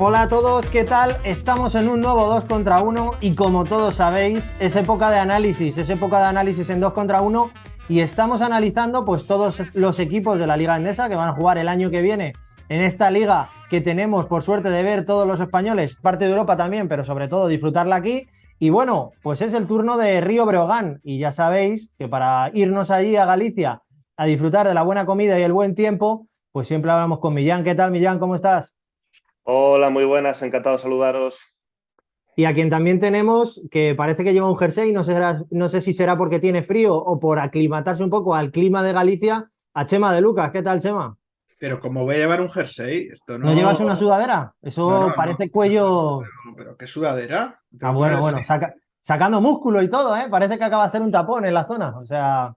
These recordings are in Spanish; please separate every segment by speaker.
Speaker 1: Hola a todos, ¿qué tal? Estamos en un nuevo 2 contra 1 y como todos sabéis, es época de análisis, en 2 contra 1 y estamos analizando pues todos los equipos de la Liga Endesa que van a jugar el año que viene en esta liga que tenemos por suerte de ver todos los españoles, parte de Europa también, pero sobre todo disfrutarla aquí. Y bueno, pues es el turno de Río Breogán y ya sabéis que para irnos allí a Galicia a disfrutar de la buena comida y el buen tiempo, pues siempre hablamos con Millán. ¿Qué tal, Millán? ¿Cómo estás?
Speaker 2: Hola, muy buenas, encantado de saludaros.
Speaker 1: Y a quien también tenemos, que parece que lleva un jersey, no sé si será porque tiene frío o por aclimatarse un poco al clima de Galicia, a Chema de Lucas. ¿Qué tal, Chema?
Speaker 3: Pero ¿cómo voy a llevar un jersey? Esto
Speaker 1: ¿No
Speaker 3: no.
Speaker 1: llevas una sudadera?
Speaker 3: No,
Speaker 1: Eso
Speaker 3: no, no.
Speaker 1: parece cuello.
Speaker 3: Pero ¿qué sudadera?
Speaker 1: Ah,
Speaker 3: Tengo que
Speaker 1: bueno,
Speaker 3: poner.
Speaker 1: bueno, sacando músculo y todo, ¿eh? Parece que acaba de hacer un tapón en la zona. O sea,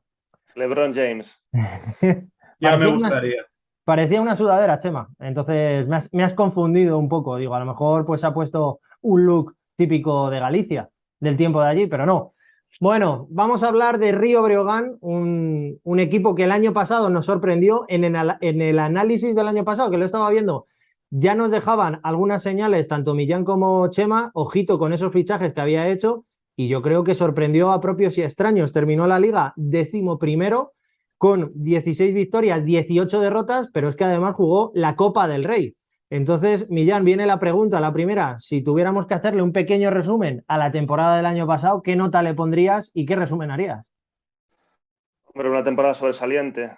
Speaker 2: LeBron James.
Speaker 3: Ya me
Speaker 1: parecía una,
Speaker 3: gustaría.
Speaker 1: parecía una sudadera, Chema. Entonces me has confundido un poco. Digo, a lo mejor pues ha puesto un look típico de Galicia, del tiempo de allí, pero no. Bueno, vamos a hablar de Río Breogán, un equipo que el año pasado nos sorprendió en el análisis del año pasado, que lo estaba viendo. Ya nos dejaban algunas señales, tanto Millán como Chema, ojito con esos fichajes que había hecho, y yo creo que sorprendió a propios y extraños. Terminó la liga 11º con 16 victorias, 18 derrotas, pero es que además jugó la Copa del Rey. Entonces, Millán, viene la pregunta, la primera, si tuviéramos que hacerle un pequeño resumen a la temporada del año pasado, ¿qué nota le pondrías y qué resumen harías?
Speaker 2: Hombre, una temporada sobresaliente,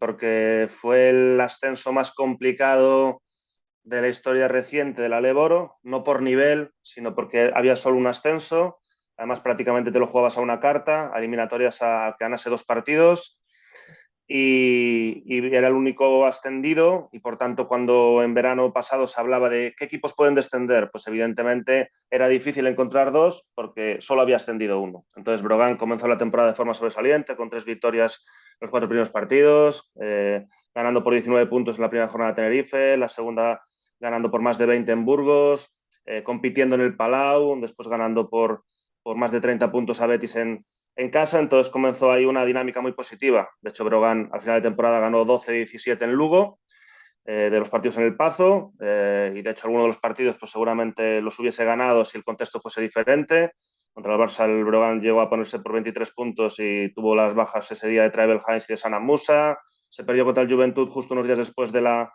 Speaker 2: porque fue el ascenso más complicado de la historia reciente de la Leboro, no por nivel, sino porque había solo un ascenso. Además, prácticamente te lo jugabas a una carta, a eliminatorias a que ganase 2 partidos. Y era el único ascendido y por tanto cuando en verano pasado se hablaba de qué equipos pueden descender, pues evidentemente era difícil encontrar dos porque solo había ascendido uno. Entonces Brogan comenzó la temporada de forma sobresaliente con 3 victorias en los 4 primeros partidos, ganando por 19 puntos en la primera jornada de Tenerife, la segunda ganando por más de 20 en Burgos, compitiendo en el Palau, después ganando por más de 30 puntos a Betis en casa, entonces comenzó ahí una dinámica muy positiva. De hecho, Brogan al final de temporada ganó 12-17 en Lugo, de los partidos en el Pazo, y de hecho algunos de los partidos pues seguramente los hubiese ganado si el contexto fuese diferente. Contra el Barça el Brogan llegó a ponerse por 23 puntos y tuvo las bajas ese día de Travel Hines y de Sana Musa. Se perdió contra el Juventud justo unos días después de la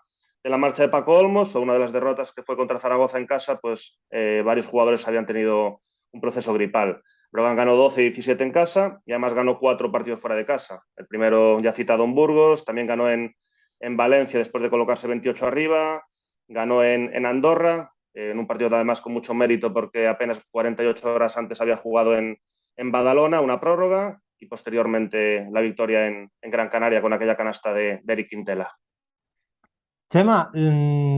Speaker 2: marcha de Paco Olmos, o una de las derrotas que fue contra Zaragoza en casa, pues varios jugadores habían tenido un proceso gripal. Brogan ganó 12-17 en casa y además ganó 4 partidos fuera de casa. El primero ya citado en Burgos, también ganó en Valencia después de colocarse 28 arriba, ganó en Andorra, en un partido además con mucho mérito porque apenas 48 horas antes había jugado en Badalona, una prórroga, y posteriormente la victoria en Gran Canaria con aquella canasta de Eric Quintela.
Speaker 1: Chema,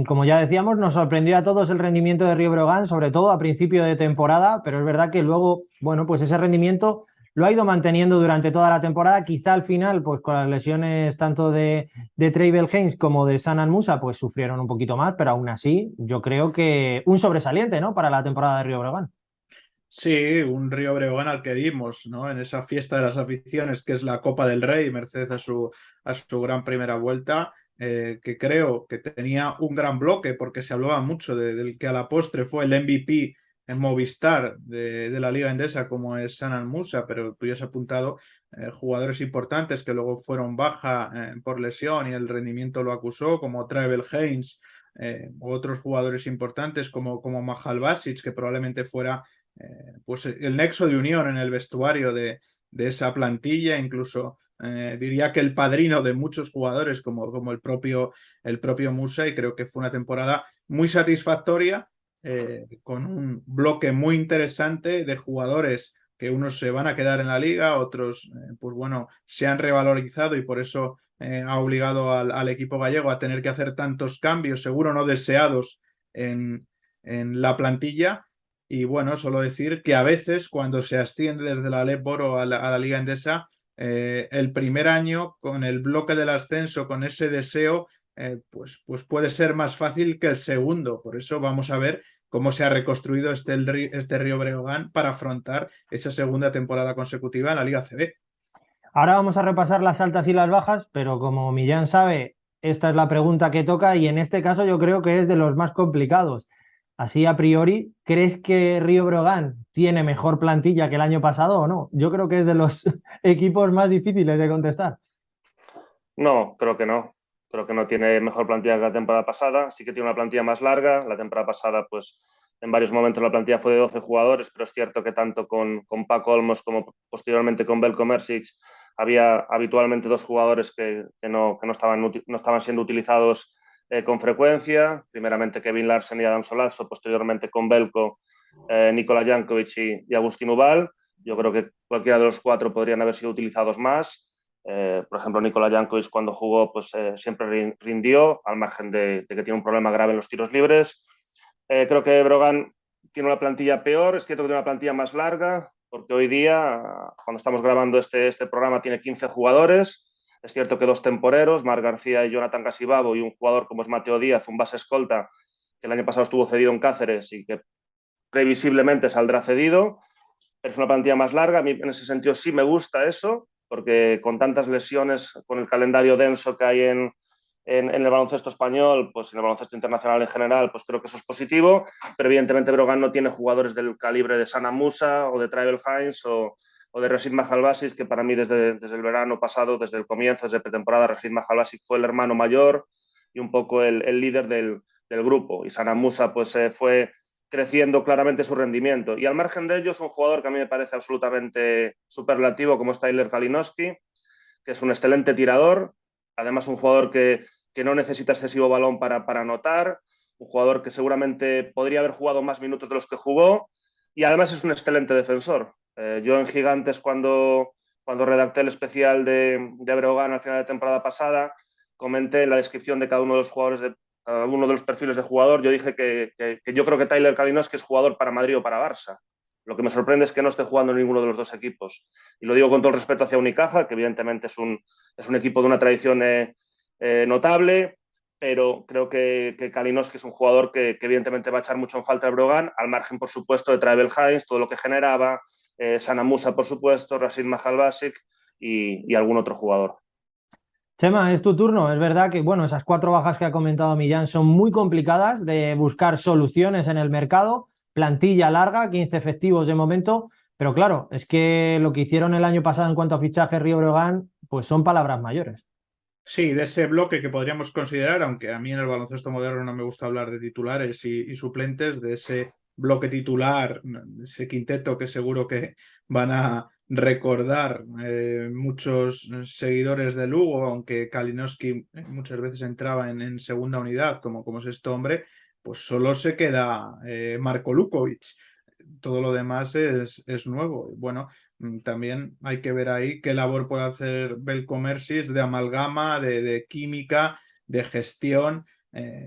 Speaker 1: como ya decíamos, nos sorprendió a todos el rendimiento de Río Breogán, sobre todo a principio de temporada, pero es verdad que luego, bueno, pues ese rendimiento lo ha ido manteniendo durante toda la temporada. Quizá al final, pues con las lesiones tanto de Treibel Heinz como de Sanan Musa, pues sufrieron un poquito más, pero aún así, yo creo que un sobresaliente, ¿no? Para la temporada de Río Breogán.
Speaker 3: Sí, un Río Breogán al que dimos, ¿no? En esa fiesta de las aficiones que es la Copa del Rey, merced a su gran primera vuelta, que creo que tenía un gran bloque, porque se hablaba mucho del que a la postre fue el MVP en Movistar de la Liga Endesa, como es Sanan Musa, pero tú ya has apuntado jugadores importantes que luego fueron baja por lesión y el rendimiento lo acusó, como Travel Heinz, otros jugadores importantes como Mahal Basic, que probablemente fuera pues el nexo de unión en el vestuario de esa plantilla, incluso diría que el padrino de muchos jugadores como el propio Musa, y creo que fue una temporada muy satisfactoria, con un bloque muy interesante de jugadores que unos se van a quedar en la liga, otros pues bueno, se han revalorizado y por eso ha obligado al equipo gallego a tener que hacer tantos cambios, seguro no deseados en la plantilla. Y bueno, solo decir que a veces cuando se asciende desde la Alep Boro a la Liga Endesa, el primer año con el bloque del ascenso, con ese deseo, pues puede ser más fácil que el segundo. Por eso vamos a ver cómo se ha reconstruido este Río Breogán para afrontar esa segunda temporada consecutiva en la Liga CB.
Speaker 1: Ahora vamos a repasar las altas y las bajas, pero como Millán sabe, esta es la pregunta que toca y en este caso yo creo que es de los más complicados. Así a priori, ¿crees que Río Breogán tiene mejor plantilla que el año pasado o no? Yo creo que es de los equipos más difíciles de contestar.
Speaker 2: No, creo que no. Creo que no tiene mejor plantilla que la temporada pasada. Sí que tiene una plantilla más larga. La temporada pasada, pues en varios momentos la plantilla fue de 12 jugadores, pero es cierto que tanto con Paco Olmos como posteriormente con Belko Mersic había habitualmente 2 jugadores que no estaban siendo utilizados con frecuencia. Primeramente Kevin Larsen y Adam Solazo, posteriormente con Belko, Nikola Jankovic y Agustín Ubal. Yo creo que cualquiera de los 4 podrían haber sido utilizados más. Por ejemplo, Nikola Jankovic cuando jugó pues, siempre rindió, al margen de que tiene un problema grave en los tiros libres. Creo que Brogan tiene una plantilla peor, es cierto que tiene una plantilla más larga, porque hoy día, cuando estamos grabando este programa, tiene 15 jugadores. Es cierto que 2 temporeros, Marc García y Jonathan Casibabo, y un jugador como es Mateo Díaz, un base escolta, que el año pasado estuvo cedido en Cáceres y que previsiblemente saldrá cedido. Es una plantilla más larga, a mí en ese sentido sí me gusta eso, porque con tantas lesiones, con el calendario denso que hay en el baloncesto español, pues en el baloncesto internacional en general, pues creo que eso es positivo, pero evidentemente Brogan no tiene jugadores del calibre de Sana Musa o de Travel Hines o de Rashid Mahalbasic, que para mí desde el verano pasado, desde el comienzo, desde pretemporada, Rashid Mahalbasic fue el hermano mayor y un poco el líder del grupo, y Sana Musa pues fue creciendo claramente su rendimiento. Y al margen de ellos, un jugador que a mí me parece absolutamente superlativo como es Tyler Kalinowski, que es un excelente tirador, además un jugador que no necesita excesivo balón para anotar, un jugador que seguramente podría haber jugado más minutos de los que jugó y además es un excelente defensor. Yo en Gigantes, cuando redacté el especial de Breogán al final de temporada pasada, comenté en la descripción de cada uno de los jugadores cada uno de los perfiles de jugador, yo dije que yo creo que Tyler Kalinowski es jugador para Madrid o para Barça. Lo que me sorprende es que no esté jugando en ninguno de los 2 equipos. Y lo digo con todo el respeto hacia Unicaja, que evidentemente es un equipo de una tradición notable, pero creo que Kalinowski es un jugador que evidentemente va a echar mucho en falta a Brogan, al margen, por supuesto, de Travel Hines, todo lo que generaba, Sana Musa, por supuesto, Rashid Mahalbasic y algún otro jugador.
Speaker 1: Chema, es tu turno. Es verdad que, bueno, esas 4 bajas que ha comentado Millán son muy complicadas de buscar soluciones en el mercado. Plantilla larga, 15 efectivos de momento, pero claro, es que lo que hicieron el año pasado en cuanto a fichaje Río Breogán, pues son palabras mayores.
Speaker 3: Sí, de ese bloque que podríamos considerar, aunque a mí en el baloncesto moderno no me gusta hablar de titulares y suplentes, de ese bloque titular, ese quinteto que seguro que van a recordar muchos seguidores de Lugo, aunque Kalinowski muchas veces entraba en segunda unidad como sexto hombre, pues solo se queda Marko Lukovic. Todo lo demás es nuevo. Bueno, también hay que ver ahí qué labor puede hacer Belko Mersic de amalgama, de química, de gestión,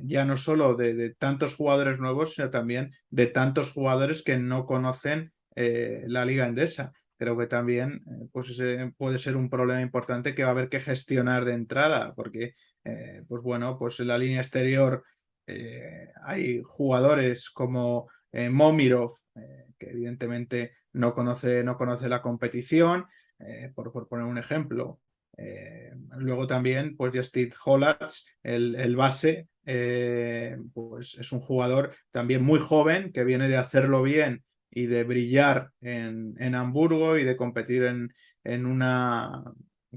Speaker 3: ya no solo de tantos jugadores nuevos, sino también de tantos jugadores que no conocen la Liga Endesa. Creo que también pues ese puede ser un problema importante que va a haber que gestionar de entrada, porque pues bueno, pues en la línea exterior hay jugadores como Momirov, que evidentemente no conoce la competición, por poner un ejemplo. Luego también, pues Justin Hollatz, el base, pues es un jugador también muy joven que viene de hacerlo bien y de brillar en Hamburgo y de competir en una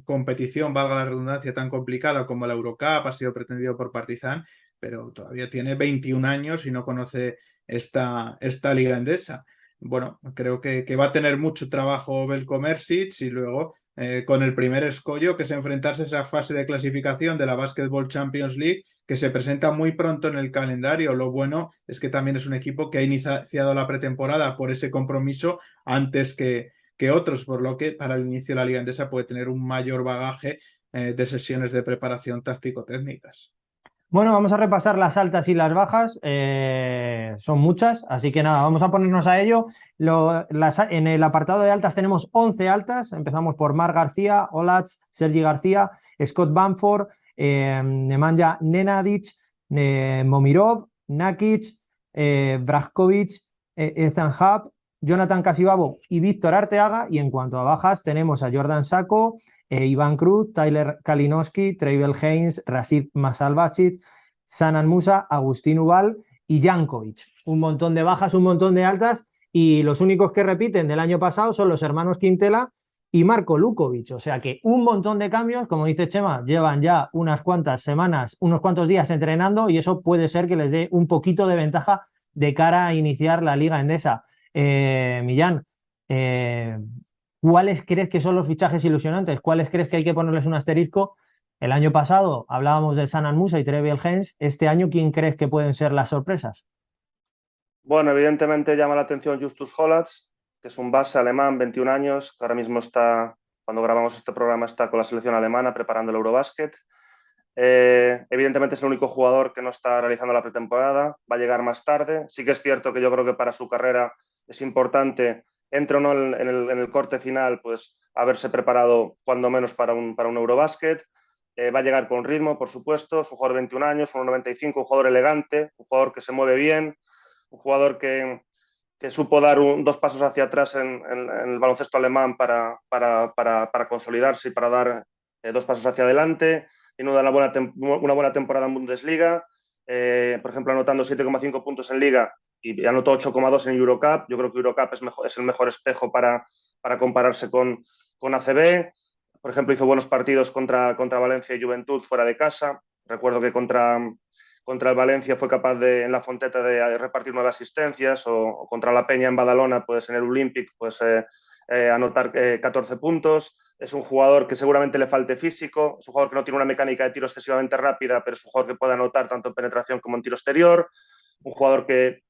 Speaker 3: competición, valga la redundancia, tan complicada como la Eurocup, ha sido pretendido por Partizan, pero todavía tiene 21 años y no conoce esta liga endesa. Bueno, creo que va a tener mucho trabajo Belko Mersic y luego con el primer escollo, que es enfrentarse a esa fase de clasificación de la Basketball Champions League, que se presenta muy pronto en el calendario. Lo bueno es que también es un equipo que ha iniciado la pretemporada por ese compromiso antes que otros, por lo que para el inicio de la Liga Endesa puede tener un mayor bagaje de sesiones de preparación táctico-técnicas.
Speaker 1: Bueno, vamos a repasar las altas y las bajas. Son muchas, así que nada, vamos a ponernos a ello. En el apartado de altas tenemos 11 altas. Empezamos por Marc García, Hollatz, Sergi García, Scott Bamford, Nemanja Nenadic, Momirov, Nakic, Brajkovic, Ethan Hub, Jonathan Casibabo y Víctor Arteaga. Y en cuanto a bajas, tenemos a Jordan Sacco, Iván Cruz, Tyler Kalinowski, Trevel Haynes, Rashid Masalbacic, Sanan Musa, Agustín Ubal y Jankovic. Un montón de bajas, un montón de altas, y los únicos que repiten del año pasado son los hermanos Quintela y Marco Lukovic. O sea que un montón de cambios, como dice Chema, llevan ya unas cuantas semanas, unos cuantos días entrenando, y eso puede ser que les dé un poquito de ventaja de cara a iniciar la Liga Endesa. Millán, ¿cuáles crees que son los fichajes ilusionantes? ¿Cuáles crees que hay que ponerles un asterisco? El año pasado hablábamos del Sanan Musa y Trevel Haynes. Este año, ¿quién crees que pueden ser las sorpresas?
Speaker 2: Bueno, evidentemente llama la atención Justus Hollatz, que es un base alemán, 21 años, que ahora mismo está, cuando grabamos este programa, está con la selección alemana preparando el Eurobasket. Evidentemente es el único jugador que no está realizando la pretemporada, va a llegar más tarde. Sí que es cierto que yo creo que para su carrera es importante, entre o no en el corte final, pues haberse preparado cuando menos para un Eurobasket. Va a llegar con ritmo, por supuesto, es un jugador de 21 años, 1,95, un jugador elegante, un jugador que se mueve bien, un jugador que supo dar dos pasos hacia atrás en el baloncesto alemán para consolidarse y para dar dos pasos hacia adelante. Tiene una buena temporada en Bundesliga, por ejemplo, anotando 7,5 puntos en Liga y anotó 8,2 en Eurocup. Yo creo que Eurocup es el mejor espejo para compararse con ACB. Por ejemplo, hizo buenos partidos contra Valencia y Juventud fuera de casa. Recuerdo que contra el Valencia fue capaz en la Fonteta de repartir 9 asistencias, o contra la Peña en Badalona, pues en el Olympic, pues anotar 14 puntos. Es un jugador que seguramente le falte físico, es un jugador que no tiene una mecánica de tiro excesivamente rápida, pero es un jugador que puede anotar tanto en penetración como en tiro exterior, un jugador que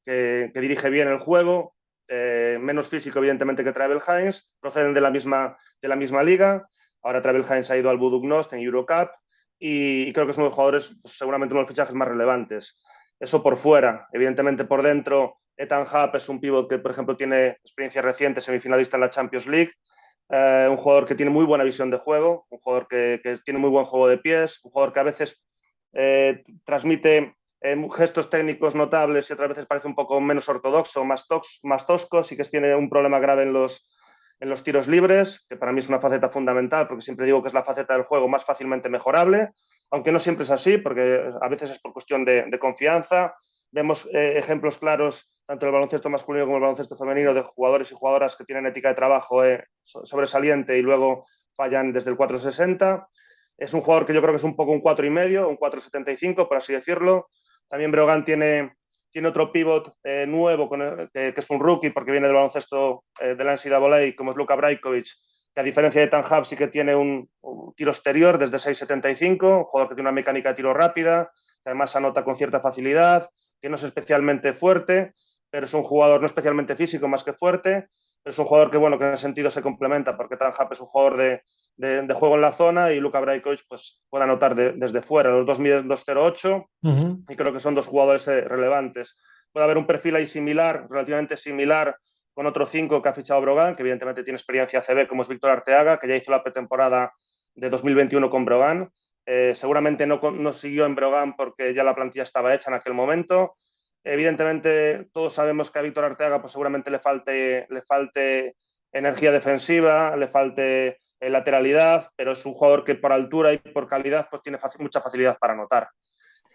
Speaker 2: dirige bien el juego, menos físico evidentemente que Trevel Haynes, proceden de la misma liga. Ahora Trevel Haynes ha ido al Budugnost en Eurocup, y creo que es uno de los jugadores, pues, seguramente uno de los fichajes más relevantes. Eso por fuera. Evidentemente por dentro, Ethan Happ es un pívot que, por ejemplo, tiene experiencia reciente, semifinalista en la Champions League, un jugador que tiene muy buena visión de juego, un jugador que tiene muy buen juego de pies, un jugador que a veces transmite gestos técnicos notables y otras veces parece un poco menos ortodoxo, más tosco. Sí que tiene un problema grave en los tiros libres, que para mí es una faceta fundamental, porque siempre digo que es la faceta del juego más fácilmente mejorable, aunque no siempre es así, porque a veces es por cuestión de confianza. Vemos ejemplos claros, tanto en el baloncesto masculino como en el baloncesto femenino, de jugadores y jugadoras que tienen ética de trabajo sobresaliente y luego fallan desde el 4,60. Es un jugador que yo creo que es un poco un 4,5, un 4,75, por así decirlo. También Breogán tiene otro pívot nuevo, que es un rookie porque viene del baloncesto de la NCAA, como es Luka Brajkovic, que a diferencia de Ethan Happ sí que tiene un tiro exterior desde 6,75, un jugador que tiene una mecánica de tiro rápida, que además anota con cierta facilidad, que no es especialmente fuerte, pero es un jugador no especialmente físico, más que fuerte, pero es un jugador que, bueno, que en ese sentido se complementa, porque Ethan Happ es un jugador de juego en la zona, y Luka Brajkovic pues, puede anotar desde fuera. Los dos miden 2,08 y creo que son dos jugadores relevantes. Puede haber un perfil ahí similar, relativamente similar, con otro 5 que ha fichado Breogán, que evidentemente tiene experiencia ACB, como es Víctor Arteaga, que ya hizo la pretemporada de 2021 con Breogán. Seguramente no siguió en Breogán porque ya la plantilla estaba hecha en aquel momento. Evidentemente todos sabemos que a Víctor Arteaga pues seguramente le falte energía defensiva, le falte lateralidad, pero es un jugador que por altura y por calidad pues tiene mucha facilidad para anotar,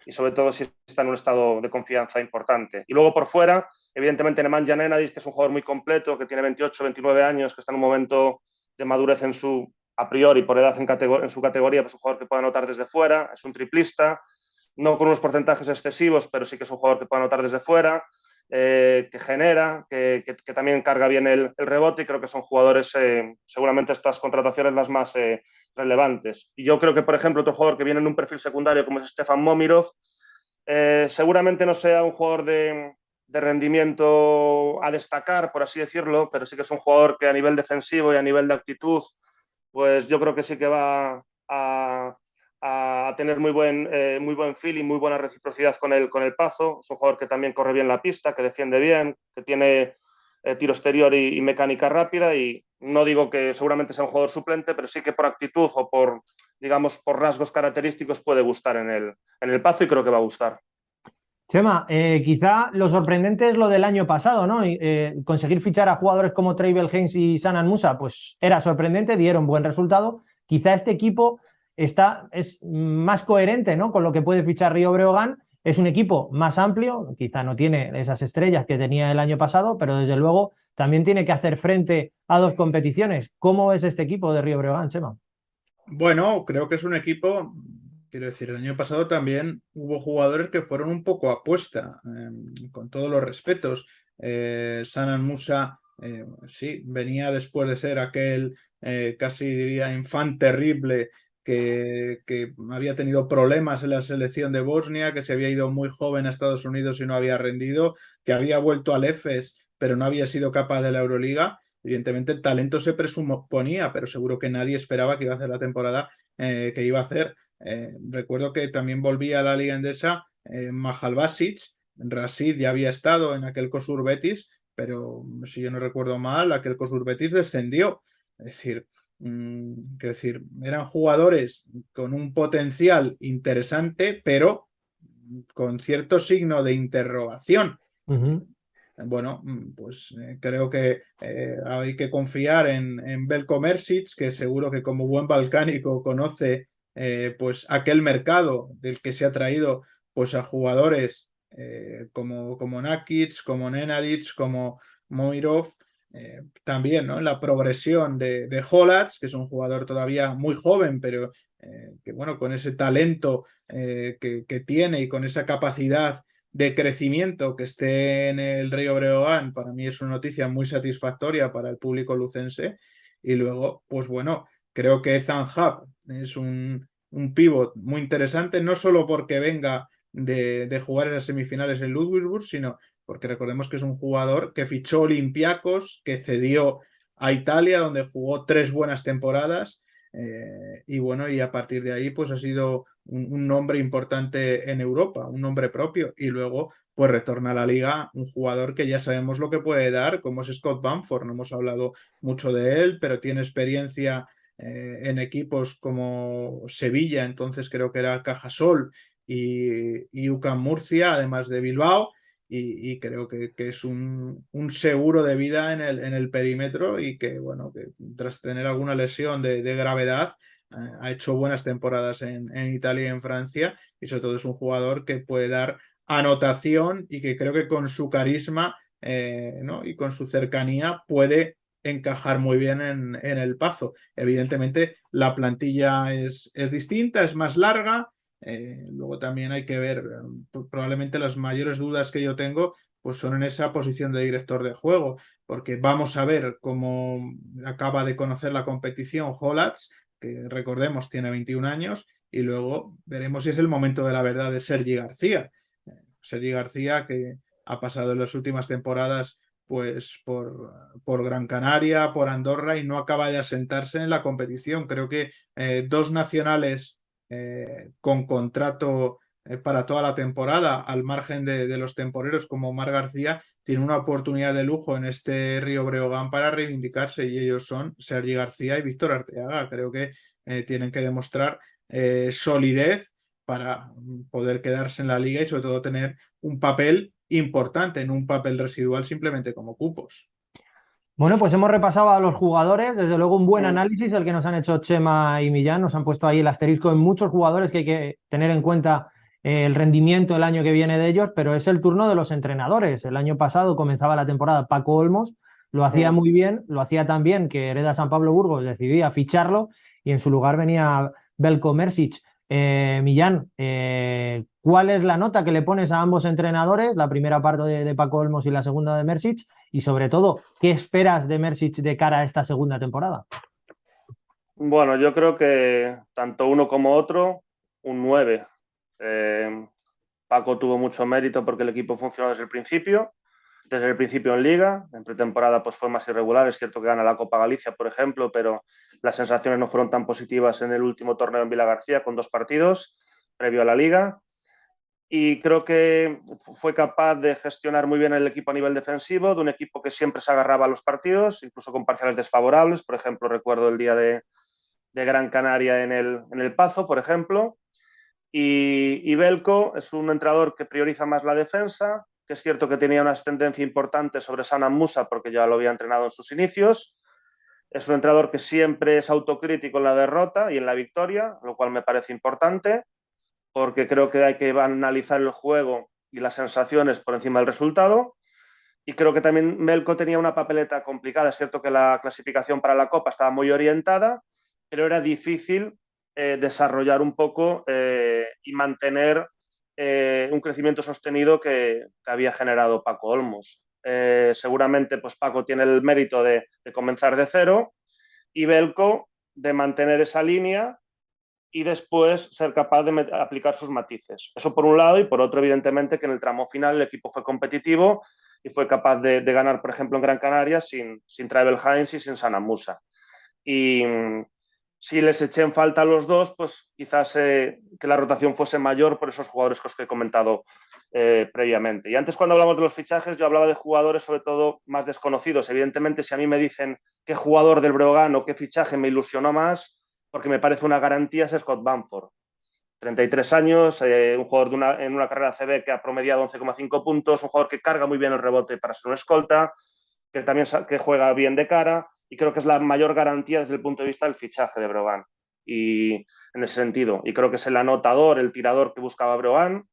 Speaker 2: y sobre todo si está en un estado de confianza importante. Y luego por fuera, evidentemente Nemanja Nenadic, que es un jugador muy completo, que tiene 28, 29 años, que está en un momento de madurez a priori, por edad en su categoría, pues es un jugador que puede anotar desde fuera, es un triplista, no con unos porcentajes excesivos, pero sí que es un jugador que puede anotar desde fuera, que genera, que también carga bien el rebote, y creo que son jugadores, seguramente estas contrataciones las más relevantes. Y yo creo que, por ejemplo, otro jugador que viene en un perfil secundario como es Stefan Momirov, seguramente no sea un jugador de rendimiento a destacar, por así decirlo, pero sí que es un jugador que a nivel defensivo y a nivel de actitud, pues yo creo que sí que va a tener muy buen feeling, muy buena reciprocidad con el Pazo. Es un jugador que también corre bien la pista, que defiende bien, que tiene tiro exterior y mecánica rápida, y no digo que seguramente sea un jugador suplente, pero sí que por actitud o por rasgos característicos puede gustar en el Pazo, y creo que va a gustar.
Speaker 1: Chema, quizá lo sorprendente es lo del año pasado, ¿no? Conseguir fichar a jugadores como Treibel Heinz y Sanan Musa, pues era sorprendente, dieron buen resultado. Quizá este equipo es más coherente, ¿no? Con lo que puede fichar Río Breogán. Es un equipo más amplio, quizá no tiene esas estrellas que tenía el año pasado, pero desde luego también tiene que hacer frente a dos competiciones. ¿Cómo es este equipo de Río Breogán, Chema?
Speaker 3: Bueno, creo que es un equipo, quiero decir, el año pasado también hubo jugadores que fueron un poco apuesta, con todos los respetos. Sanan Musa, sí, venía después de ser aquel, casi diría, infante terrible que había tenido problemas en la selección de Bosnia, que se había ido muy joven a Estados Unidos y no había rendido, que había vuelto al EFES, pero no había sido capaz de la Euroliga. Evidentemente el talento se presuponía, pero seguro que nadie esperaba que iba a hacer la temporada que iba a hacer. Recuerdo que también volvía a la Liga Endesa Mahal Basic, Rashid ya había estado en aquel COSUR Betis, pero si yo no recuerdo mal, aquel COSUR Betis descendió. Es decir, eran jugadores con un potencial interesante, pero con cierto signo de interrogación. Bueno, pues creo que hay que confiar en Belko Mersic, que seguro que como buen balcánico conoce pues aquel mercado del que se ha traído pues a jugadores como Nakic, como Nenadic, como Moirov, también, ¿no? La progresión de Holac, que es un jugador todavía muy joven, pero que bueno, con ese talento que tiene y con esa capacidad de crecimiento que esté en el Río Breogán, para mí es una noticia muy satisfactoria para el público lucense. Y luego, pues bueno, creo que Ethan Hub es un pívot muy interesante, no solo porque venga de jugar en las semifinales en Ludwigsburg, sino porque recordemos que es un jugador que fichó Olympiacos, que cedió a Italia, donde jugó 3 buenas temporadas. Y bueno, y a partir de ahí, pues ha sido un nombre importante en Europa, un nombre propio. Y luego, pues retorna a la liga un jugador que ya sabemos lo que puede dar, como es Scott Bamford. No hemos hablado mucho de él, pero tiene experiencia en equipos como Sevilla, entonces creo que era Cajasol y UCAM Murcia, además de Bilbao. Y creo que es un seguro de vida en el perímetro y que, bueno, que tras tener alguna lesión de gravedad, ha hecho buenas temporadas en Italia y en Francia y sobre todo es un jugador que puede dar anotación y que creo que con su carisma ¿no? y con su cercanía puede encajar muy bien en el Pazo. Evidentemente la plantilla es distinta, es más larga. Luego también hay que ver, probablemente las mayores dudas que yo tengo pues son en esa posición de director de juego, porque vamos a ver cómo acaba de conocer la competición Holac, que recordemos tiene 21 años, y luego veremos si es el momento de la verdad de Sergi García. Sergi García que ha pasado en las últimas temporadas pues por Gran Canaria, por Andorra y no acaba de asentarse en la competición. Creo que 2 nacionales con contrato para toda la temporada, al margen de los temporeros como Omar García, tiene una oportunidad de lujo en este Río Breogán para reivindicarse y ellos son Sergi García y Víctor Arteaga. Creo que tienen que demostrar solidez para poder quedarse en la liga y sobre todo tener un papel importante, en un papel residual simplemente como cupos.
Speaker 1: Bueno, pues hemos repasado a los jugadores, desde luego un buen
Speaker 2: Mm.
Speaker 1: análisis el que nos han hecho Chema y Millán, nos han puesto ahí el asterisco en muchos jugadores que hay que tener en cuenta el rendimiento el año que viene de ellos, pero es el turno de los entrenadores. El año pasado comenzaba la temporada Paco Olmos, lo hacía muy bien, lo hacía tan bien que Hereda San Pablo Burgos decidía ficharlo y en su lugar venía Belko Mersic. Millán, ¿cuál es la nota que le pones a ambos entrenadores? La primera parte de Paco Olmos y la segunda de Mersic. Y sobre todo, ¿qué esperas de Mersic de cara a esta segunda temporada?
Speaker 2: Bueno, yo creo que tanto uno como otro, un 9. Paco tuvo mucho mérito porque el equipo funcionó desde el principio en Liga. En pretemporada pues fue más irregular. Es cierto que gana la Copa Galicia, por ejemplo, pero las sensaciones no fueron tan positivas en el último torneo en Vilagarcía con 2 partidos previo a la Liga. Y creo que fue capaz de gestionar muy bien el equipo a nivel defensivo, de un equipo que siempre se agarraba a los partidos, incluso con parciales desfavorables. Por ejemplo, recuerdo el día de Gran Canaria en el Pazo, por ejemplo. Y Belko es un entrenador que prioriza más la defensa, que es cierto que tenía una ascendencia importante sobre Sanan Musa porque ya lo había entrenado en sus inicios. Es un entrenador que siempre es autocrítico en la derrota y en la victoria, lo cual me parece importante, porque creo que hay que analizar el juego y las sensaciones por encima del resultado. Y creo que también Melco tenía una papeleta complicada. Es cierto que la clasificación para la Copa estaba muy orientada, pero era difícil desarrollar un poco y mantener un crecimiento sostenido que había generado Paco Olmos. Seguramente pues Paco tiene el mérito de comenzar de cero y Belko de mantener esa línea y después ser capaz de aplicar sus matices. Eso por un lado, y por otro, evidentemente, que en el tramo final el equipo fue competitivo y fue capaz de ganar, por ejemplo, en Gran Canaria sin Travel Hines y sin Sana Musa. Y si les eché en falta a los dos, pues quizás que la rotación fuese mayor por esos jugadores que os he comentado previamente. Y antes, cuando hablamos de los fichajes, yo hablaba de jugadores sobre todo más desconocidos. Evidentemente, si a mí me dicen qué jugador del Breogán o qué fichaje me ilusionó más, porque me parece una garantía, es Scott Bamford. 33 años, un jugador en una carrera CB que ha promediado 11,5 puntos, un jugador que carga muy bien el rebote para ser un escolta, que también que juega bien de cara, y creo que es la mayor garantía desde el punto de vista del fichaje de Breogán. Y en ese sentido, y creo que es el anotador, el tirador que buscaba Breogán.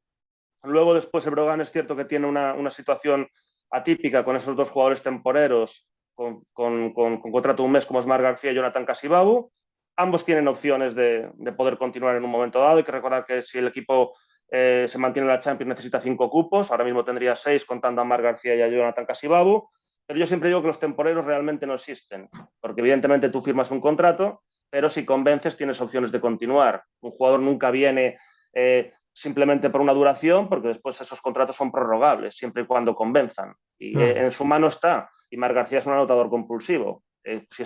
Speaker 2: Luego después el Breogán es cierto que tiene una situación atípica con esos dos jugadores temporeros con contrato de un mes como es Marc García y Jonathan Casibabu. Ambos tienen opciones de poder continuar en un momento dado. Hay que recordar que si el equipo se mantiene en la Champions necesita 5 cupos. Ahora mismo tendría 6 contando a Marc García y a Jonathan Casibabu. Pero yo siempre digo que los temporeros realmente no existen, porque evidentemente tú firmas un contrato, pero si convences tienes opciones de continuar. Un jugador nunca viene simplemente por una duración, porque después esos contratos son prorrogables, siempre y cuando convenzan. Y en su mano está. Y Marc García es un anotador compulsivo. Si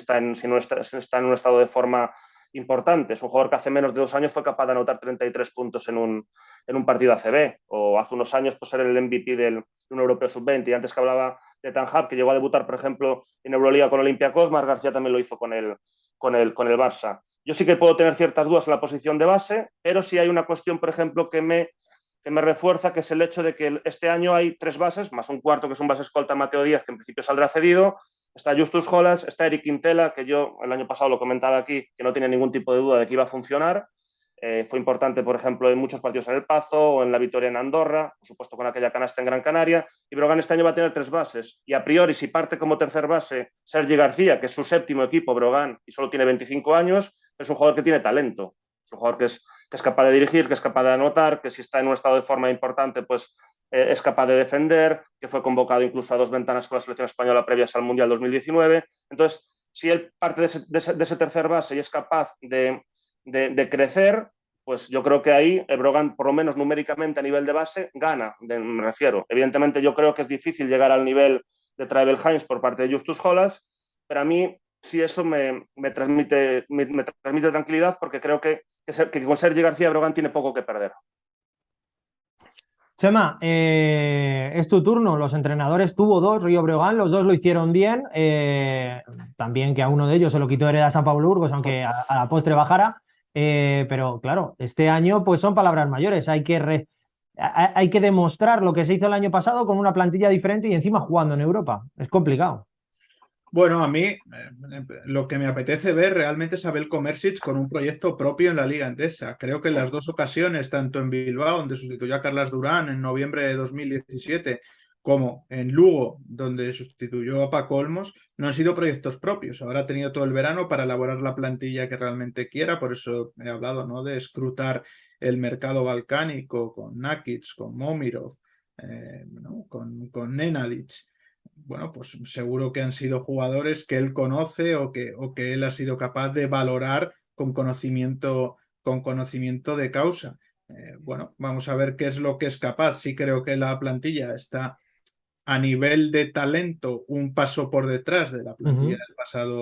Speaker 2: no está en un estado de forma importante. Es un jugador que hace menos de 2 años fue capaz de anotar 33 puntos en un partido ACB, o hace unos años pues, ser el MVP de un europeo sub-20. Y antes que hablaba de Tanjab, que llegó a debutar, por ejemplo, en Euroliga con Olympiacos, Marc García también lo hizo con el Barça. Yo sí que puedo tener ciertas dudas en la posición de base, pero sí hay una cuestión, por ejemplo, que me refuerza, que es el hecho de que este año hay 3 bases, más un cuarto que es un base escolta Mateo Díaz, que en principio saldrá cedido. Está Justus Jolas, está Eric Quintela, que yo el año pasado lo comentaba aquí, que no tenía ningún tipo de duda de que iba a funcionar. Fue importante, por ejemplo, en muchos partidos en El Pazo o en la victoria en Andorra, por supuesto con aquella canasta en Gran Canaria. Y Breogán este año va a tener 3 bases. Y a priori, si parte como tercer base Sergi García, que es su séptimo equipo, Breogán, y solo tiene 25 años, es un jugador que tiene talento. Es un jugador que es capaz de dirigir, que es capaz de anotar, que si está en un estado de forma importante, pues es capaz de defender, que fue convocado incluso a 2 ventanas con la selección española previas al Mundial 2019. Entonces, si él parte de ese tercer base y es capaz de crecer, pues yo creo que ahí el Breogán, por lo menos numéricamente a nivel de base, gana, me refiero. Evidentemente yo creo que es difícil llegar al nivel de Travel Hines por parte de Justus Jolas, pero a mí sí eso me transmite tranquilidad, porque creo que con Sergi García Breogán tiene poco que perder.
Speaker 1: Chema, es tu turno. Los entrenadores tuvo 2, Río Breogán, los 2 lo hicieron bien. También que a uno de ellos se lo quitó Hereda San Pablo Burgos, aunque a la postre bajara. Pero claro, este año pues son palabras mayores. Hay que demostrar lo que se hizo el año pasado con una plantilla diferente y encima jugando en Europa. Es complicado.
Speaker 3: Bueno, a mí lo que me apetece ver realmente es a Belko Mersic con un proyecto propio en la Liga Endesa. Creo que en las 2 ocasiones, tanto en Bilbao, donde sustituyó a Carlas Durán en noviembre de 2017, como en Lugo, donde sustituyó a Paco Olmos, no han sido proyectos propios. Ahora ha tenido todo el verano para elaborar la plantilla que realmente quiera, por eso he hablado, ¿no?, de escrutar el mercado balcánico con Nakic, con Momirov, ¿no?, con Nenadic. Bueno, pues seguro que han sido jugadores que él conoce o que él ha sido capaz de valorar con conocimiento de causa. Bueno, vamos a ver qué es lo que es capaz. Sí creo que la plantilla está a nivel de talento un paso por detrás de la plantilla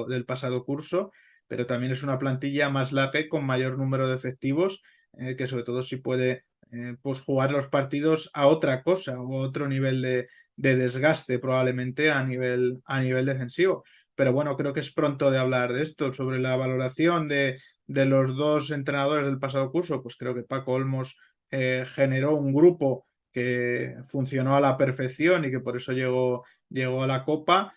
Speaker 3: del pasado curso, pero también es una plantilla más larga y con mayor número de efectivos, que sobre todo si puede pues jugar los partidos a otra cosa o a otro nivel de desgaste probablemente a nivel defensivo. pero bueno, creo que es pronto de hablar de esto. Sobre la valoración de los dos entrenadores del pasado curso, pues creo que Paco Olmos generó un grupo que funcionó a la perfección y que por eso llegó a la Copa.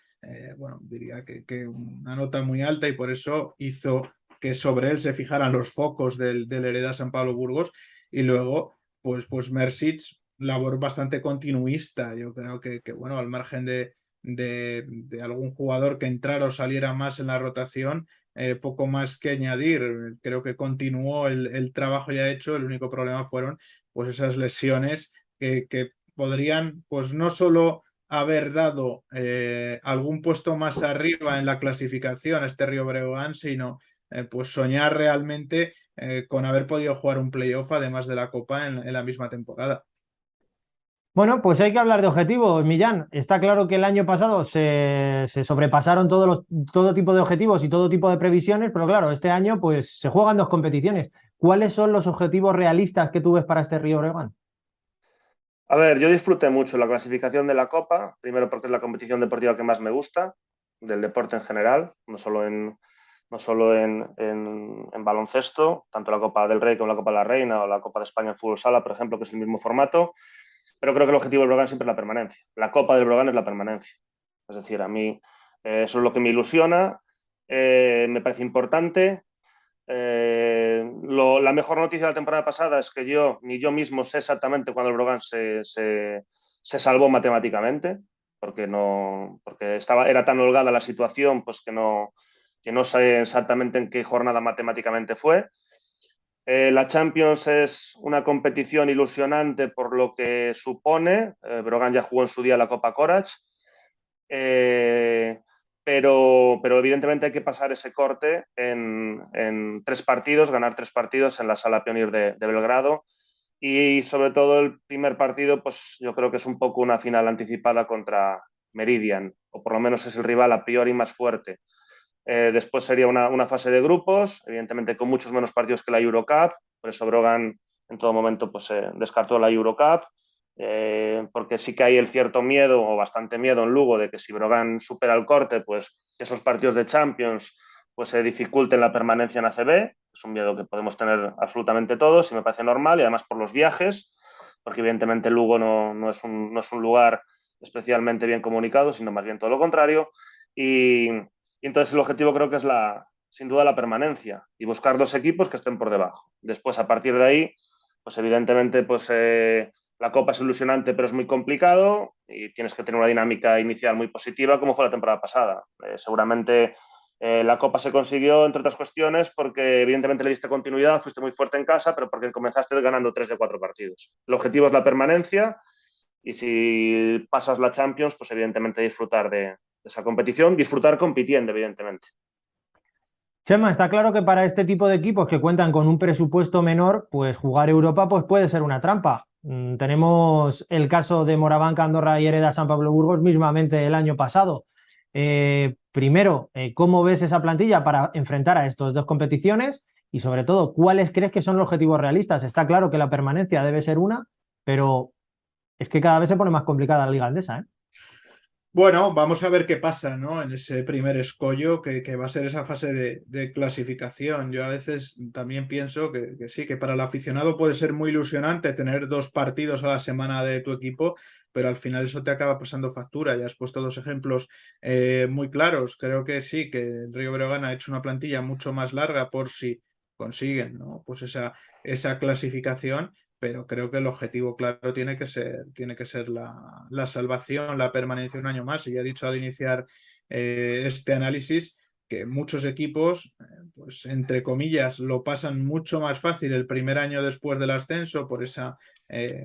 Speaker 3: Bueno, diría que una nota muy alta, y por eso hizo que sobre él se fijaran los focos del Hereda San Pablo Burgos. Y luego, pues Mersic, labor bastante continuista. Yo creo que bueno, al margen de algún jugador que entrara o saliera más en la rotación, poco más que añadir. Creo que continuó el trabajo ya hecho. El único problema fueron pues esas lesiones que podrían pues no solo haber dado algún puesto más arriba en la clasificación a este Río Breogán, sino pues soñar realmente con haber podido jugar un playoff además de la Copa en la misma temporada.
Speaker 1: Bueno, pues hay que hablar de objetivos, Millán. Está claro que el año pasado se sobrepasaron todo tipo de objetivos y todo tipo de previsiones, pero claro, este año pues se juegan dos competiciones. ¿Cuáles son los objetivos realistas que tú ves para este Río Breogán?
Speaker 2: A ver, yo disfruté mucho la clasificación de la Copa, primero porque es la competición deportiva que más me gusta, del deporte en general, no solo en baloncesto, tanto la Copa del Rey como la Copa de la Reina o la Copa de España en fútbol sala, por ejemplo, que es el mismo formato, pero creo que el objetivo del Brogan siempre es la permanencia. La Copa del Brogan es la permanencia. Es decir, a mí eso es lo que me ilusiona, me parece importante. La mejor noticia de la temporada pasada es que ni yo mismo sé exactamente cuándo el Brogan se salvó matemáticamente, porque era tan holgada la situación, pues que no sé exactamente en qué jornada matemáticamente fue. La Champions es una competición ilusionante por lo que supone. Brogan ya jugó en su día la Copa Corach. Pero evidentemente hay que pasar ese corte en 3 partidos, ganar 3 partidos en la Sala Pionir de Belgrado. Y sobre todo el primer partido, pues yo creo que es un poco una final anticipada contra Meridian, o por lo menos es el rival a priori más fuerte. Después sería una fase de grupos, evidentemente con muchos menos partidos que la Eurocup, por eso Brogan en todo momento pues, descartó la Eurocup, porque sí que hay el cierto miedo, o bastante miedo en Lugo, de que si Brogan supera el corte, pues esos partidos de Champions pues se dificulten la permanencia en ACB. Es un miedo que podemos tener absolutamente todos y me parece normal, y además por los viajes, porque evidentemente Lugo no es un lugar especialmente bien comunicado, sino más bien todo lo contrario. Y entonces el objetivo creo que es sin duda la permanencia y buscar 2 equipos que estén por debajo. Después, a partir de ahí, pues evidentemente pues, la Copa es ilusionante, pero es muy complicado y tienes que tener una dinámica inicial muy positiva, como fue la temporada pasada. Seguramente la Copa se consiguió, entre otras cuestiones, porque evidentemente le diste continuidad, fuiste muy fuerte en casa, pero porque comenzaste ganando 3 de 4 partidos. El objetivo es la permanencia, y si pasas la Champions, pues evidentemente disfrutar de esa competición, disfrutar compitiendo, evidentemente.
Speaker 1: Chema, está claro que para este tipo de equipos que cuentan con un presupuesto menor, pues jugar Europa pues puede ser una trampa. Tenemos el caso de Morabanca, Andorra y Hereda San Pablo Burgos mismamente el año pasado. Primero, ¿cómo ves esa plantilla para enfrentar a estas dos competiciones? Y sobre todo, ¿cuáles crees que son los objetivos realistas? Está claro que la permanencia debe ser una, pero es que cada vez se pone más complicada la Liga Andesa, ¿eh?
Speaker 3: Bueno, vamos a ver qué pasa, ¿no? En ese primer escollo que va a ser esa fase de clasificación. Yo a veces también pienso que sí, que para el aficionado puede ser muy ilusionante tener 2 partidos a la semana de tu equipo, pero al final eso te acaba pasando factura. Ya has puesto 2 ejemplos muy claros. Creo que sí, que el Río Breogán ha hecho una plantilla mucho más larga por si consiguen, ¿no? Pues esa clasificación, pero creo que el objetivo claro tiene que ser la salvación, la permanencia un año más. Y ya he dicho al iniciar este análisis que muchos equipos, pues entre comillas, lo pasan mucho más fácil el primer año después del ascenso por esa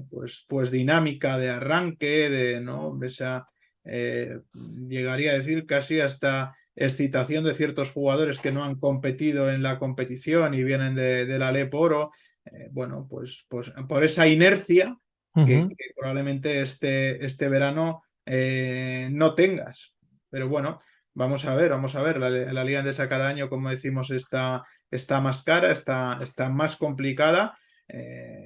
Speaker 3: pues dinámica de arranque, ¿no? Esa, llegaría a decir casi hasta excitación de ciertos jugadores que no han competido en la competición y vienen de la Alep Oro. Bueno, pues por esa inercia que probablemente este verano no tengas. Pero bueno, vamos a ver. La Liga Andesa cada año, como decimos, está más cara, está más complicada.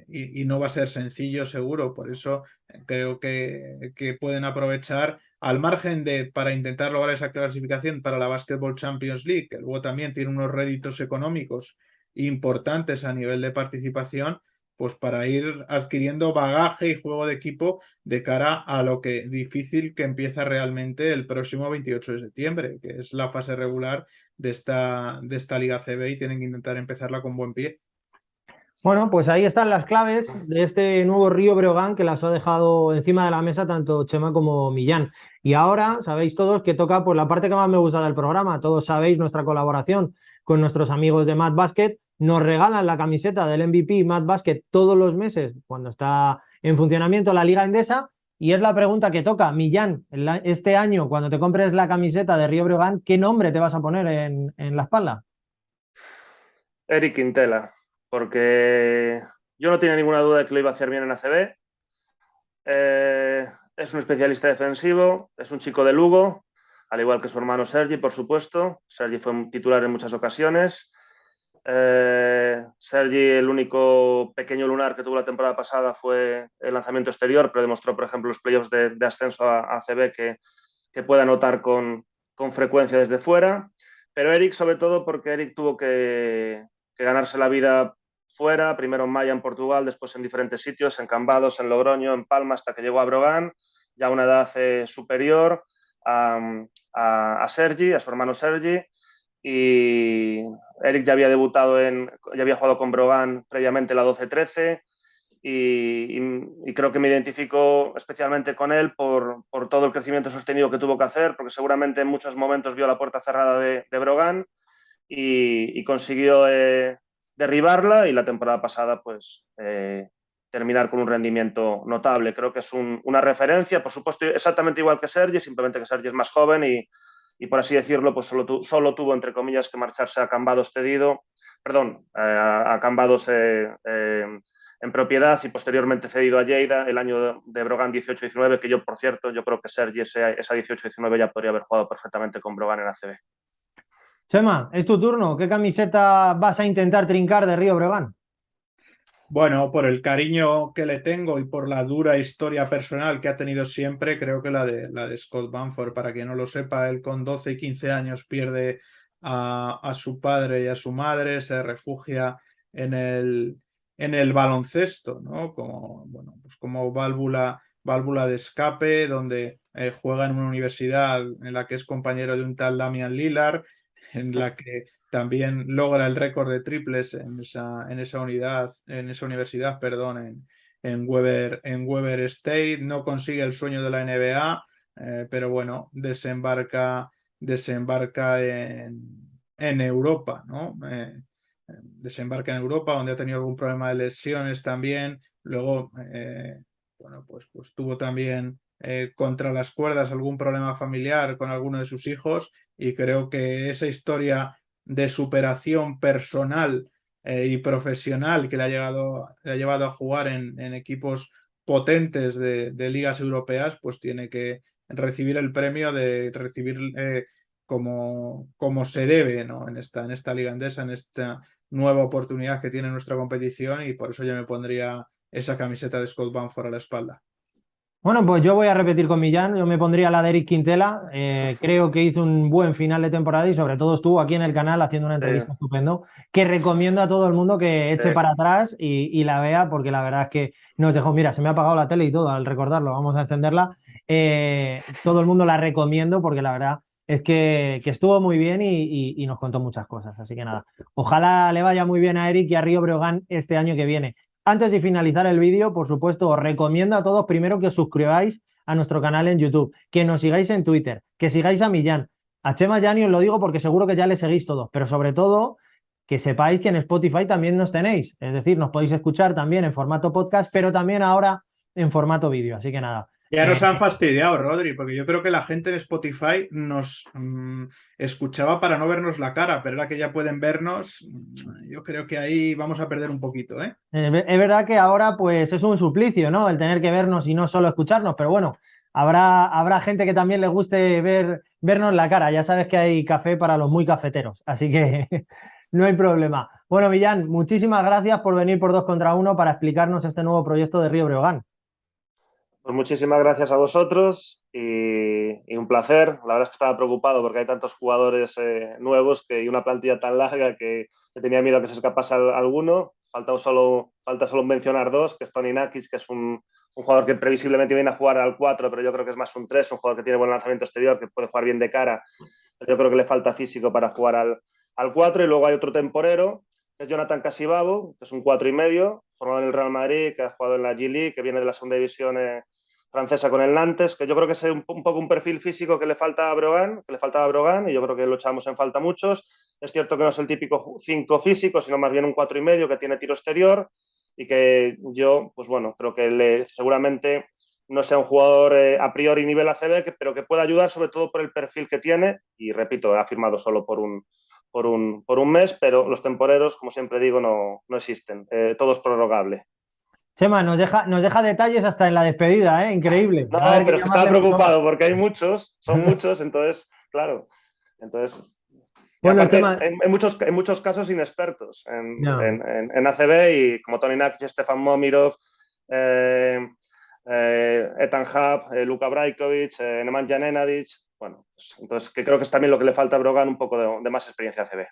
Speaker 3: Y no va a ser sencillo, seguro. Por eso creo que pueden aprovechar al margen de para intentar lograr esa clasificación para la Basketball Champions League, que luego también tiene unos réditos económicos importantes a nivel de participación, pues para ir adquiriendo bagaje y juego de equipo de cara a lo que difícil que empieza realmente el próximo 28 de septiembre, que es la fase regular de esta Liga CB, y tienen que intentar empezarla con buen pie.
Speaker 1: Bueno, pues ahí están las claves de este nuevo Río Breogán que las ha dejado encima de la mesa tanto Chema como Millán. Y ahora sabéis todos que toca por la parte que más me gusta del programa. Todos sabéis nuestra colaboración con nuestros amigos de Mad Basket. Nos regalan la camiseta del MVP Mad Basket todos los meses cuando está en funcionamiento la Liga Endesa. Y es la pregunta que toca. Millán, este año, cuando te compres la camiseta de Río Breogán, ¿qué nombre te vas a poner en la espalda?
Speaker 2: Eric Quintela, porque yo no tenía ninguna duda de que lo iba a hacer bien en ACB. Es un especialista defensivo, es un chico de Lugo, al igual que su hermano Sergi, por supuesto. Sergi fue un titular en muchas ocasiones. Sergi, el único pequeño lunar que tuvo la temporada pasada fue el lanzamiento exterior, pero demostró, por ejemplo, los playoffs de ascenso a ACB que puede anotar con frecuencia desde fuera. Pero Eric, sobre todo, porque Eric tuvo que ganarse la vida fuera, primero en Maya, en Portugal, después en diferentes sitios, en Cambados, en Logroño, en Palma, hasta que llegó a Brogan, ya a una edad superior a Sergi, a su hermano Sergi. Y Eric ya había debutado ya había jugado con Brogan previamente la 12-13 y creo que me identifico especialmente con él por todo el crecimiento sostenido que tuvo que hacer, porque seguramente en muchos momentos vio la puerta cerrada de Brogan y consiguió derribarla, y la temporada pasada pues terminar con un rendimiento notable. Creo que es una referencia, por supuesto, exactamente igual que Sergi, simplemente que Sergi es más joven y por así decirlo, pues solo tuvo, entre comillas, que marcharse a Cambados cedido, perdón, a Cambados en propiedad y posteriormente cedido a Lleida el año de Brogan 18-19, que yo, por cierto, yo creo que Sergi esa 18-19 ya podría haber jugado perfectamente con Brogan en ACB.
Speaker 1: Chema, es tu turno. ¿Qué camiseta vas a intentar trincar de Río Breogán?
Speaker 3: Bueno, por el cariño que le tengo y por la dura historia personal que ha tenido siempre, creo que la de Scott Bamford. Para quien no lo sepa, él con 12 y 15 años pierde a su padre y a su madre, se refugia en el baloncesto, ¿no? Como, bueno, pues como válvula de escape, donde juega en una universidad en la que es compañero de un tal Damian Lillard, en la que también logra el récord de triples en esa universidad, perdón, en Weber State. No consigue el sueño de la NBA, pero bueno, desembarca en Europa, ¿no? Desembarca en Europa, donde ha tenido algún problema de lesiones también. Luego, bueno, pues tuvo también contra las cuerdas algún problema familiar con alguno de sus hijos, y creo que esa historia de superación personal y profesional que le ha llevado a jugar en equipos potentes de ligas europeas, pues tiene que recibir el premio de recibir como se debe, ¿no? En esta liga endesa, en esta nueva oportunidad que tiene nuestra competición, y por eso yo me pondría esa camiseta de Scott Bamford a la espalda.
Speaker 1: Bueno, pues yo voy a repetir con Millán, yo me pondría la de Eric Quintela, creo que hizo un buen final de temporada y sobre todo estuvo aquí en el canal haciendo una entrevista estupendo, que recomiendo a todo el mundo que eche para atrás y la vea, porque la verdad es que nos dejó, mira, se me ha apagado la tele y todo al recordarlo, vamos a encenderla, todo el mundo la recomiendo porque la verdad es que estuvo muy bien y nos contó muchas cosas, así que nada, ojalá le vaya muy bien a Eric y a Río Breogán este año que viene. Antes de finalizar el vídeo, por supuesto, os recomiendo a todos primero que os suscribáis a nuestro canal en YouTube, que nos sigáis en Twitter, que sigáis a Millán. A Chema Yani os lo digo porque seguro que ya le seguís todos, pero sobre todo que sepáis que en Spotify también nos tenéis. Es decir, nos podéis escuchar también en formato podcast, pero también ahora en formato vídeo. Así que nada.
Speaker 3: Ya nos han fastidiado, Rodri, porque yo creo que la gente en Spotify nos escuchaba para no vernos la cara, pero ahora que ya pueden vernos, yo creo que ahí vamos a perder un poquito, ¿eh?
Speaker 1: Es verdad que ahora pues es un suplicio, ¿no? El tener que vernos y no solo escucharnos, pero bueno, habrá gente que también le guste vernos la cara. Ya sabes que hay café para los muy cafeteros, así que no hay problema. Bueno, Millán, muchísimas gracias por venir por 2 contra 1 para explicarnos este nuevo proyecto de Río Breogán.
Speaker 2: Pues muchísimas gracias a vosotros y y un placer. La verdad es que estaba preocupado porque hay tantos jugadores nuevos y una plantilla tan larga que tenía miedo a que se escapase alguno. Falta solo mencionar dos, que es Toni Nakic, que es un jugador que previsiblemente viene a jugar al 4, pero yo creo que es más un 3, un jugador que tiene buen lanzamiento exterior, que puede jugar bien de cara, pero yo creo que le falta físico para jugar al 4. Y luego hay otro temporero, que es Jonathan Casibabo, que es un 4,5, formado en el Real Madrid, que ha jugado en la G-League, que viene de la segunda división francesa con el Nantes, que yo creo que es un poco un perfil físico que le falta a Brogan, y yo creo que lo echamos en falta muchos. Es cierto que no es el típico 5 físico, sino más bien un 4,5 que tiene tiro exterior y que yo, pues bueno, creo que seguramente no sea un jugador a priori nivel ACB, pero que pueda ayudar sobre todo por el perfil que tiene. Y repito, ha firmado solo por un mes, pero los temporeros, como siempre digo, no existen. Todo es prorrogable.
Speaker 1: Chema, nos deja detalles hasta en la despedida, ¿eh? Increíble.
Speaker 2: No, pero es que estaba preocupado porque hay muchos, son muchos, entonces, claro. Entonces,
Speaker 1: bueno,
Speaker 2: aparte,
Speaker 1: Chema,
Speaker 2: en muchos casos inexpertos en ACB, y como Toni Nakic, Stefan Momirov, Ethan Happ, Luka Brajkovic, Nemanja Nenadic. Bueno, pues, entonces que creo que es también lo que le falta a Brogan, un poco de más experiencia ACB.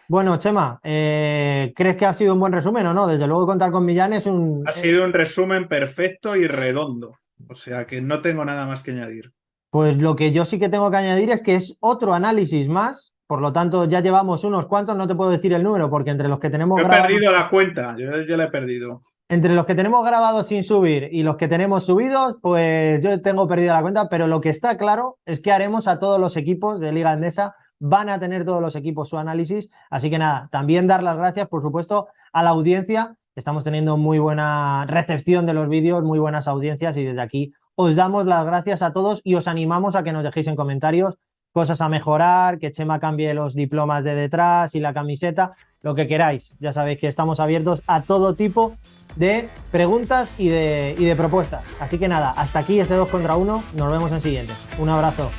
Speaker 1: Bueno, Chema, ¿crees que ha sido un buen resumen o no? Desde luego contar con Millán es un...
Speaker 3: Ha sido un resumen perfecto y redondo. O sea que no tengo nada más que añadir.
Speaker 1: Pues lo que yo sí que tengo que añadir es que es otro análisis más. Por lo tanto, ya llevamos unos cuantos, no te puedo decir el número, porque entre los que tenemos
Speaker 3: He perdido la cuenta, yo la he perdido.
Speaker 1: Entre los que tenemos grabados sin subir y los que tenemos subidos, pues yo tengo perdida la cuenta, pero lo que está claro es que haremos a todos los equipos de Liga Endesa, van a tener todos los equipos su análisis, así que nada, también dar las gracias, por supuesto, a la audiencia. Estamos teniendo muy buena recepción de los vídeos, muy buenas audiencias, y desde aquí os damos las gracias a todos y os animamos a que nos dejéis en comentarios cosas a mejorar, que Chema cambie los diplomas de detrás y la camiseta, lo que queráis. Ya sabéis que estamos abiertos a todo tipo de preguntas y de propuestas. Así que nada, hasta aquí este 2 contra 1. Nos vemos en siguiente. Un abrazo.